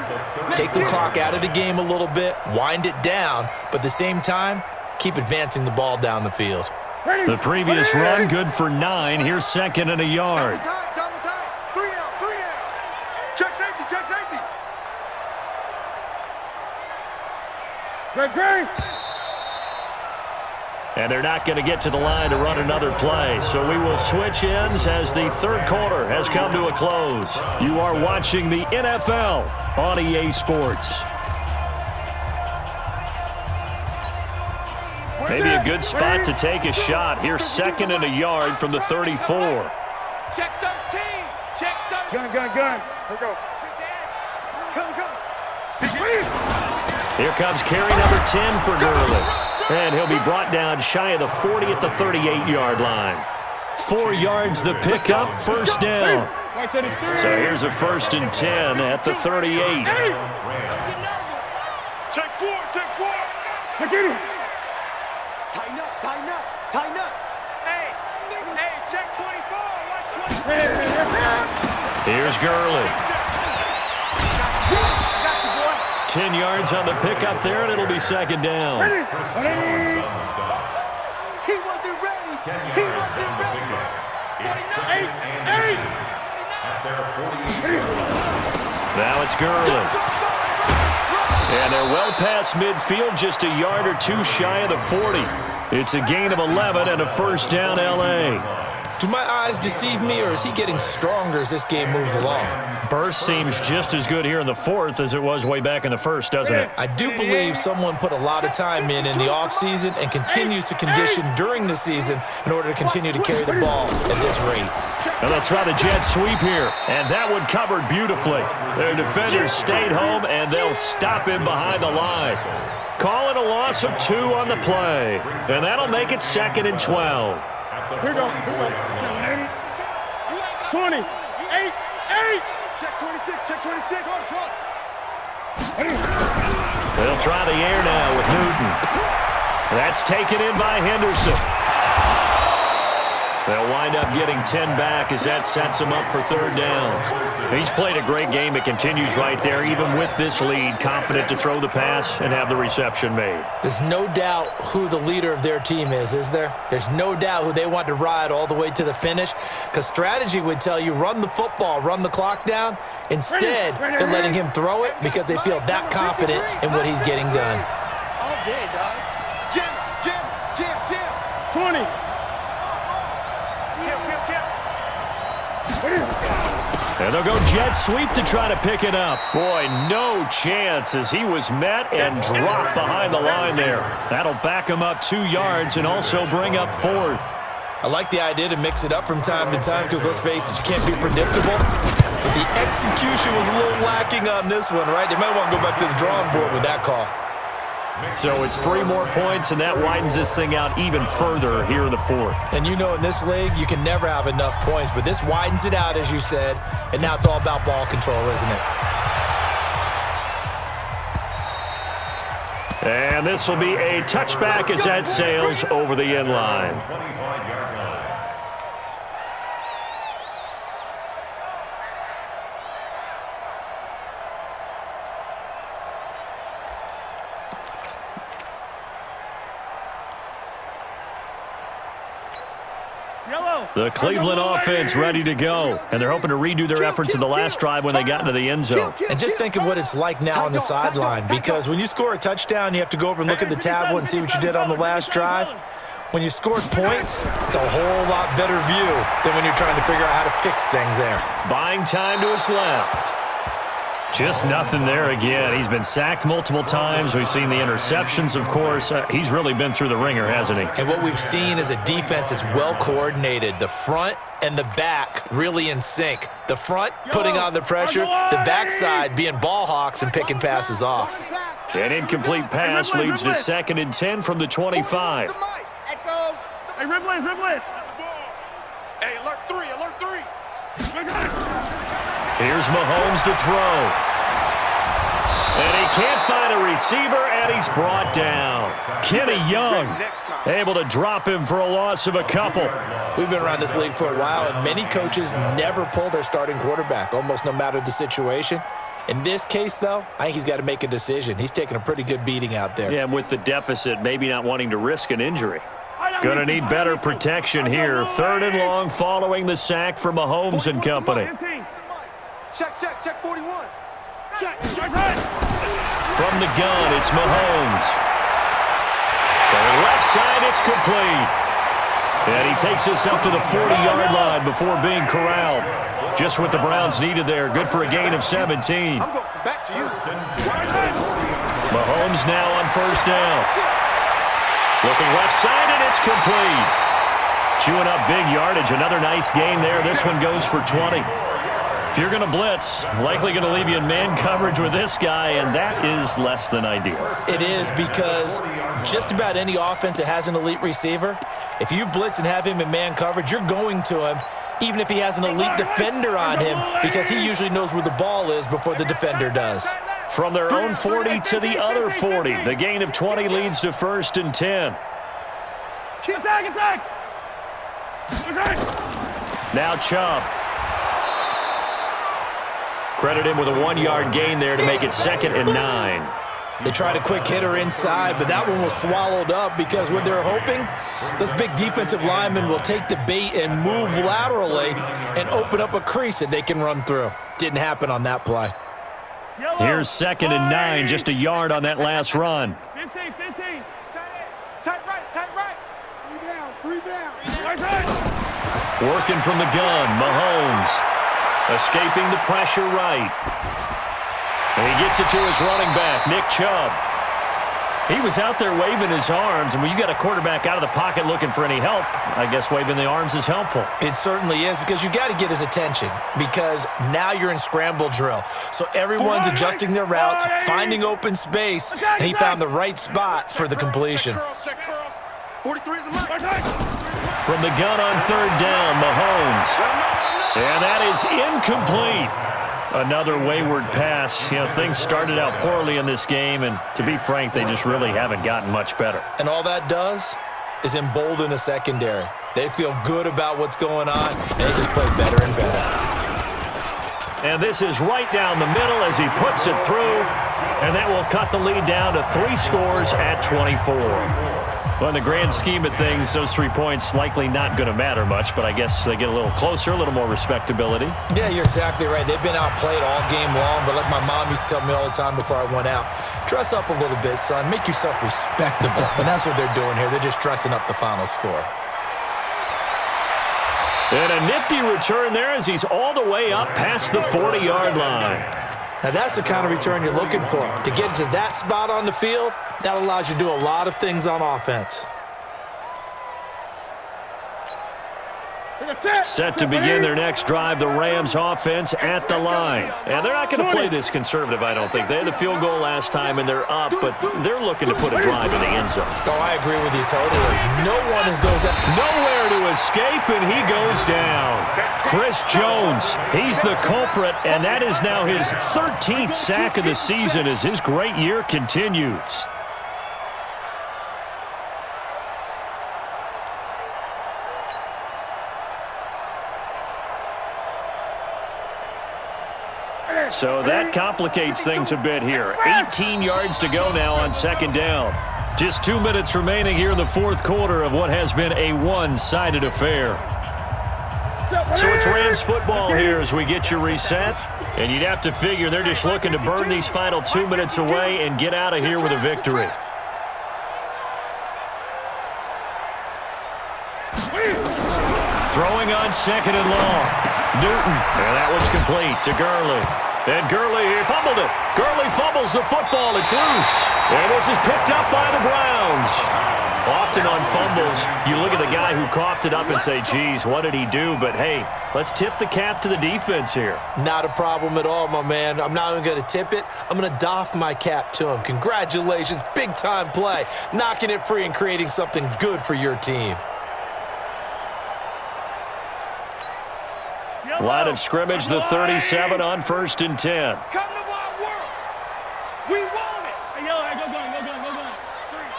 Take the clock out of the game a little bit, wind it down, but at the same time, keep advancing the ball down the field. The previous run, good for 9. Here's second and a yard. Double time. 3 down. Check safety. Great. And they're not going to get to the line to run another play. So we will switch ends as the third quarter has come to a close. You are watching the NFL on EA Sports. Maybe a good spot to take a shot. Here's second and a yard from the 34. Check 13. Gun. Here we go. Here comes carry number 10 for Gurley. And he'll be brought down shy of the 40 at the 38-yard line. 4 yards the pickup, first down. So here's a first and 10 at the 38. Check 4. Look at him. Tighten up. Hey, check 24. Watch 24. Here's Gurley. Got you, boy. 10 yards on the pickup there, and it'll be second down. He wasn't ready. It's second and 10 at their 48. Now it's Gurley. And they're well past midfield, just a yard or 2 shy of the 40. It's a gain of 11 and a first down, L.A. Do my eyes deceive me, or is he getting stronger as this game moves along? Burst seems just as good here in the fourth as it was way back in the first, doesn't it? I do believe someone put a lot of time in the offseason and continues to condition during the season in order to continue to carry the ball at this rate. And they'll try the jet sweep here, and that one covered beautifully. Their defenders stayed home, and they'll stop him behind the line. Calling a loss of 2 on the play, and that'll make it 2nd and 12. Here we go. 20. 8. Check 26. Check 26. They'll try the air now with Newton. That's taken in by Henderson. They'll wind up getting 10 back as that sets him up for 3rd down. He's played a great game. It continues right there, even with this lead, confident to throw the pass and have the reception made. There's no doubt who the leader of their team is there? There's no doubt who they want to ride all the way to the finish, because strategy would tell you run the football, run the clock down. Instead, they're letting him throw it because they feel that confident in what he's getting done. All day, dog. Jim. 20. And they'll go jet sweep to try to pick it up. Boy, no chance as he was met and dropped behind the line there. That'll back him up 2 yards and also bring up 4th. I like the idea to mix it up from time to time because, let's face it, you can't be predictable. But the execution was a little lacking on this one, right? They might want to go back to the drawing board with that call. So it's 3 more points, and that widens this thing out even further here in the 4th. And you know in this league, you can never have enough points, but this widens it out, as you said, and now it's all about ball control, isn't it? And this will be a touchback as that sails over the end line. The Cleveland offense ready to go, and they're hoping to redo their efforts in the last drive when they got into the end zone. And just think of what it's like now on the sideline, because when you score a touchdown, you have to go over and look at the tablet and see what you did on the last drive. When you scored points, it's a whole lot better view than when you're trying to figure out how to fix things there. Buying time to his left. Just nothing there again. He's been sacked multiple times. We've seen the interceptions, of course. He's really been through the ringer, hasn't he? And what we've seen is a defense that's well coordinated. The front and the back really in sync. The front putting on the pressure, the backside being ball hawks and picking passes off. An incomplete pass leads to 2nd and 10 from the 25. Hey, Riblin. Hey, alert 3. Here's Mahomes to throw. And he can't find a receiver, and he's brought down. Kenny Young able to drop him for a loss of a couple. We've been around this league for a while, and many coaches never pull their starting quarterback, almost no matter the situation. In this case, though, I think he's got to make a decision. He's taking a pretty good beating out there. Yeah, and with the deficit, maybe not wanting to risk an injury. Gonna need better protection here. 3rd and long following the sack for Mahomes and company. Check 41. Check. From the gun, it's Mahomes. For the left side, it's complete. And he takes us up to the 40-yard line before being corralled. Just what the Browns needed there. Good for a gain of 17. I'm going back to you. Mahomes now on 1st down. Looking left side, and it's complete. Chewing up big yardage. Another nice gain there. This one goes for 20. If you're going to blitz, likely going to leave you in man coverage with this guy, and that is less than ideal. It is, because just about any offense that has an elite receiver, if you blitz and have him in man coverage, you're going to him, even if he has an elite defender on him, because he usually knows where the ball is before the defender does. From their own 40 to the other 40, the gain of 20 leads to 1st and 10. Attack! Now Chubb. Credit him with a 1-yard gain there to make it 2nd and 9. They tried a quick hitter inside, but that one was swallowed up because what they're hoping, those big defensive linemen will take the bait and move laterally and open up a crease that they can run through. Didn't happen on that play. Here's 2nd and 9, just a yard on that last run. 15. Tight right. 3 down. Right side. Working from the gun, Mahomes. Escaping the pressure right. And he gets it to his running back, Nick Chubb. He was out there waving his arms, and when you got a quarterback out of the pocket looking for any help, I guess waving the arms is helpful. It certainly is, because you got to get his attention, because now you're in scramble drill. So everyone's adjusting their routes, finding open space, and he found the right spot for the completion. From the gun on third down, Mahomes. And that is incomplete. Another wayward pass. You know, things started out poorly in this game, and to be frank, they just really haven't gotten much better. And all that does is embolden a secondary. They feel good about what's going on, and they just play better and better. And this is right down the middle as he puts it through, and that will cut the lead down to 3 scores at 24. Well, in the grand scheme of things, those 3 points likely not going to matter much, but I guess they get a little closer, a little more respectability. Yeah, you're exactly right. They've been outplayed all game long, but like my mom used to tell me all the time before I went out, dress up a little bit, son. Make yourself respectable. And that's what they're doing here. They're just dressing up the final score. And a nifty return there as he's all the way up past the 40-yard line. Now, that's the kind of return you're looking for. To get to that spot on the field, that allows you to do a lot of things on offense. Set to begin their next drive, the Rams offense at the line. And they're not going to play this conservative, I don't think. They had the field goal last time, and they're up, but they're looking to put a drive in the end zone. Oh, I agree with you totally. No one goes out. Nowhere to escape, and he goes down. Chris Jones, he's the culprit, and that is now his 13th sack of the season as his great year continues. So that complicates things a bit here. 18 yards to go now on second down. Just 2 minutes remaining here in the fourth quarter of what has been a one-sided affair. So it's Rams football here as we get you reset. And you'd have to figure they're just looking to burn these final 2 minutes away and get out of here with a victory. Throwing on second and long. Newton, and that one's complete to Gurley. And Gurley, he fumbled it. Gurley fumbles the football. It's loose. And this is picked up by the Browns. Often on fumbles, you look at the guy who coughed it up and say, geez, what did he do? But, hey, let's tip the cap to the defense here. Not a problem at all, my man. I'm not even going to tip it. I'm going to doff my cap to him. Congratulations. Big-time play. Knocking it free and creating something good for your team. Line of scrimmage, the 37 on 1st and 10. Come to our world. We want it. Hey, yo, go.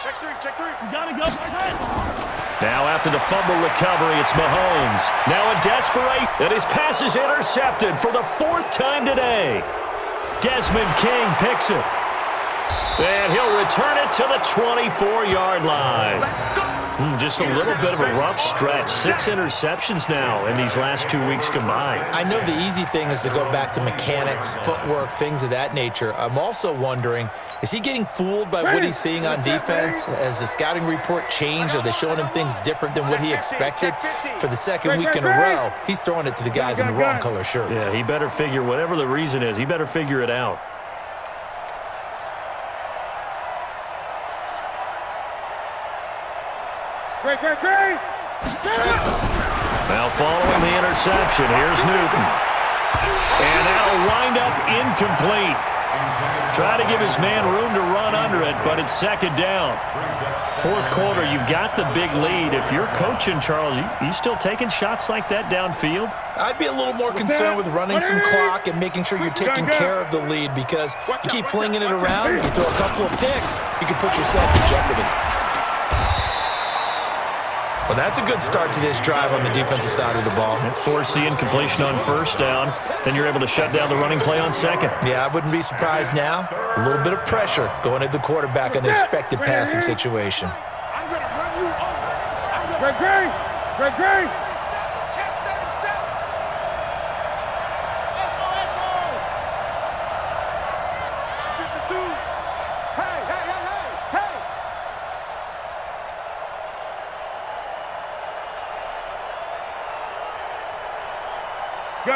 Check three. You gotta go. Now after the fumble recovery, it's Mahomes. Now a desperate, and his pass is intercepted for the 4th time today. Desmond King picks it. And he'll return it to the 24-yard line. Just a little bit of a rough stretch. 6 interceptions now in these last 2 weeks combined. I know the easy thing is to go back to mechanics, footwork, things of that nature. I'm also wondering, is he getting fooled by what he's seeing on defense? Has the scouting report changed? Are they showing him things different than what he expected? For the second week in a row, he's throwing it to the guys in the wrong color shirts. Yeah, he better figure, whatever the reason is, he better figure it out. Great. Now following the interception, here's Newton. And that'll wind up incomplete. Try to give his man room to run under it, but it's second down. Fourth quarter, you've got the big lead. If you're coaching, Charles, you still taking shots like that downfield? I'd be a little more concerned with running some clock and making sure you're taking care of the lead, because you keep flinging it around, you throw a couple of picks, you can put yourself in jeopardy. Well, that's a good start to this drive on the defensive side of the ball. Force the incompletion on 1st down. Then you're able to shut down the running play on 2nd. Yeah, I wouldn't be surprised now. A little bit of pressure going at the quarterback in the expected passing situation. I'm going to run you over. Great.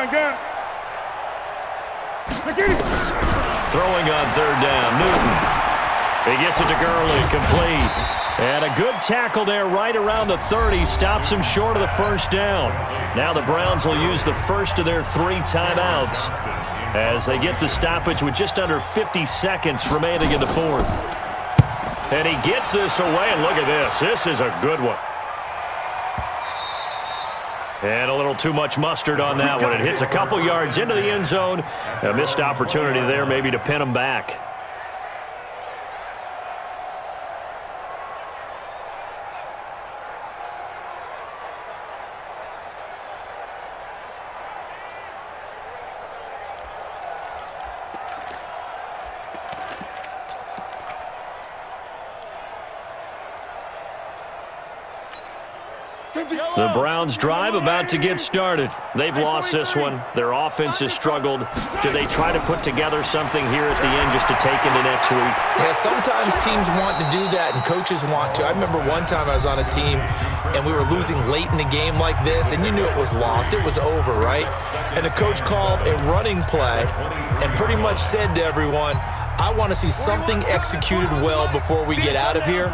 Gun. Throwing on third down, Newton. He gets it to Gurley, complete. And a good tackle there right around the 30, stops him short of the first down. Now the Browns will use the first of their 3 timeouts as they get the stoppage with just under 50 seconds remaining in the fourth. And he gets this away, and look at this. This is a good one. And a little too much mustard on that one. It hits a couple yards into the end zone. A missed opportunity there maybe to pin him back. The Browns drive about to get started. They've lost this one. Their offense has struggled. Do they try to put together something here at the end just to take into next week? Yeah, sometimes teams want to do that and coaches want to. I remember one time I was on a team and we were losing late in the game like this, and you knew it was lost. It was over, right? And the coach called a running play and pretty much said to everyone, I want to see something executed well before we get out of here.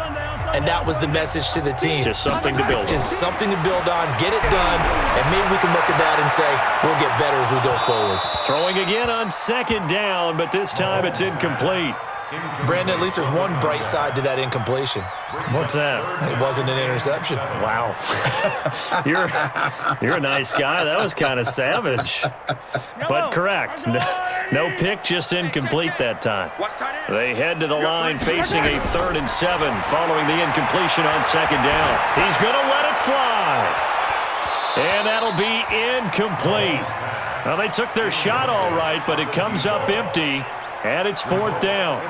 And that was the message to the team. Just something to build on. Just something to build on, get it done, and maybe we can look at that and say, we'll get better as we go forward. Throwing again on second down, but this time it's incomplete. Brandon, at least there's one bright side to that incompletion. What's that? It wasn't an interception. Wow. You're a nice guy. That was kind of savage. But correct. No pick, just incomplete that time. They head to the line facing a 3rd and 7 following the incompletion on second down. He's going to let it fly. And that'll be incomplete. Well, they took their shot all right, but it comes up empty. And it's 4th down.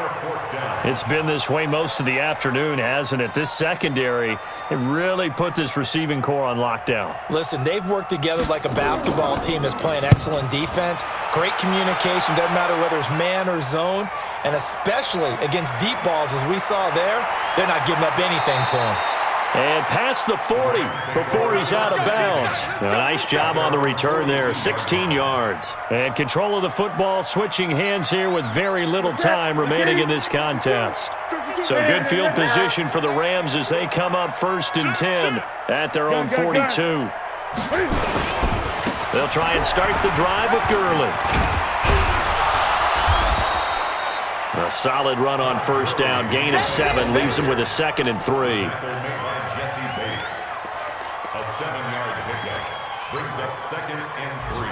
It's been this way most of the afternoon, hasn't it? This secondary, it really put this receiving core on lockdown. Listen, they've worked together like a basketball team that's playing excellent defense. Great communication, doesn't matter whether it's man or zone. And especially against deep balls, as we saw there, they're not giving up anything to him. And past the 40 before he's out of bounds. A nice job on the return there, 16 yards. And control of the football, switching hands here with very little time remaining in this contest. So good field position for the Rams as they come up 1st and 10 at their own 42. They'll try and start the drive with Gurley. A solid run on 1st down, gain of 7, leaves him with a 2nd and 3. A 7-yard pickup brings up 2nd and 3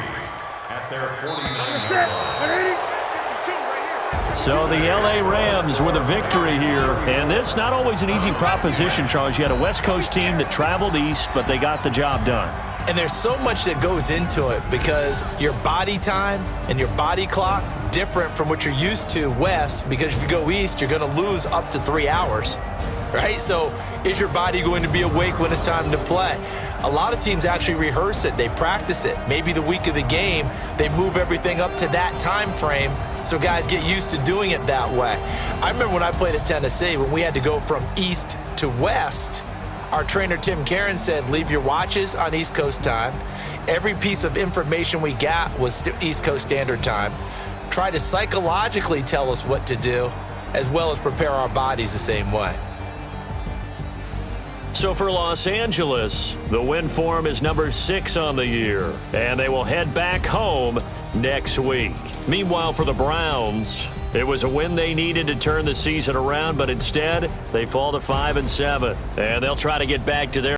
at their 49-yard line. So the L.A. Rams with a victory here, and this not always an easy proposition, Charles. You had a West Coast team that traveled east, but they got the job done. And there's so much that goes into it because your body time and your body clock different from what you're used to west, because if you go east, you're going to lose up to 3 hours, right? So is your body going to be awake when it's time to play? A lot of teams actually rehearse it. They practice it. Maybe the week of the game, they move everything up to that time frame so guys get used to doing it that way. I remember when I played at Tennessee, when we had to go from east to west, our trainer, Tim Karen, said, leave your watches on East Coast time. Every piece of information we got was East Coast Standard Time. Try to psychologically tell us what to do, as well as prepare our bodies the same way. So for Los Angeles, the win form is number 6 on the year, and they will head back home next week. Meanwhile, for the Browns, it was a win they needed to turn the season around, but instead they fall to 5 and 7, and they'll try to get back to their